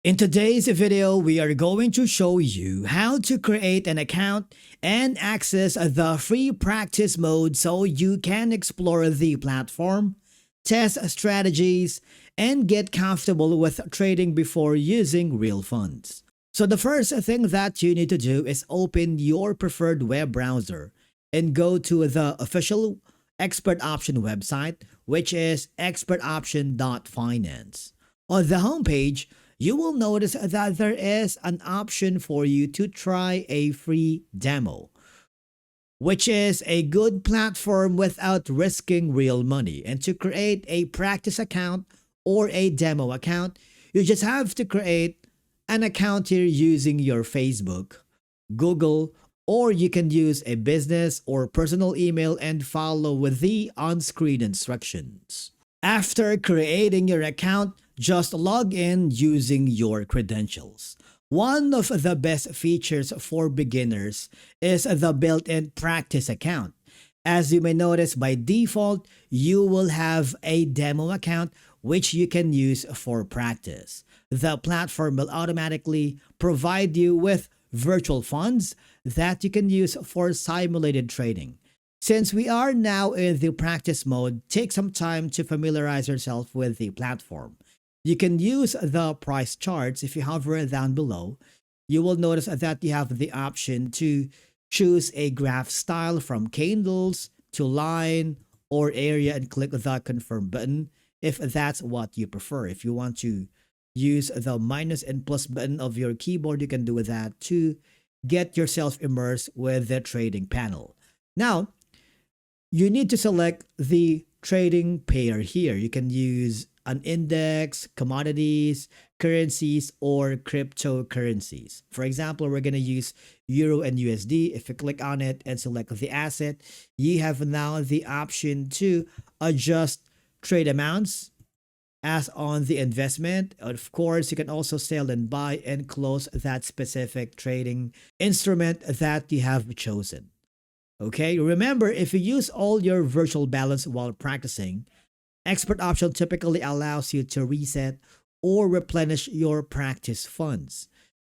In today's video, we are going to show you how to create an account and access the free practice mode so you can explore the platform, test strategies, and get comfortable with trading before using real funds. So the first thing that you need to do is open your preferred web browser and go to the official Expert Option website, which is expertoption.finance. On the homepage, you will notice that there is an option for you to try a free demo, which is a good platform without risking real money. And to create a practice account or a demo account, you just have to create an account here using your Facebook, Google, or you can use a business or personal email and follow with the on-screen instructions. After creating your account, just log in using your credentials. One of the best features for beginners is the built-in practice account. As you may notice, by default, you will have a demo account which you can use for practice. The platform will automatically provide you with virtual funds that you can use for simulated trading. Since we are now in the practice mode, take some time to familiarize yourself with the platform. You can use the price charts. If you hover down below, you will notice that you have the option to choose a graph style from candles to line or area and click the confirm button if that's what you prefer. If you want to use the minus and plus button of your keyboard, you can do that to get yourself immersed with the trading panel. Now, you need to select the trading pair here. You can use an index, commodities, currencies, or cryptocurrencies. For example, we're going to use Euro and USD. If you click on it and select the asset, you have now the option to adjust trade amounts as on the investment. Of course, you can also sell and buy and close that specific trading instrument that you have chosen. Okay, remember, if you use all your virtual balance while practicing, Expert Option typically allows you to reset or replenish your practice funds.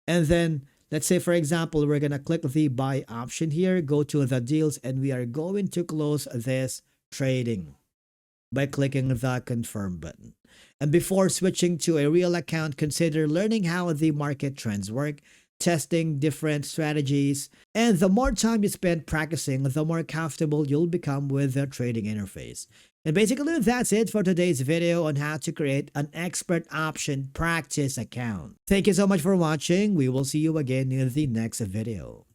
And then, let's say, for example, we're going to click the buy option here, go to the deals, and we are going to close this trading by clicking the confirm button. And before switching to a real account, consider learning how the market trends work, testing different strategies, and the more time you spend practicing, the more comfortable you'll become with the trading interface. And basically, that's it for today's video on how to create an Expert Option practice account. Thank you so much for watching. We will see you again in the next video.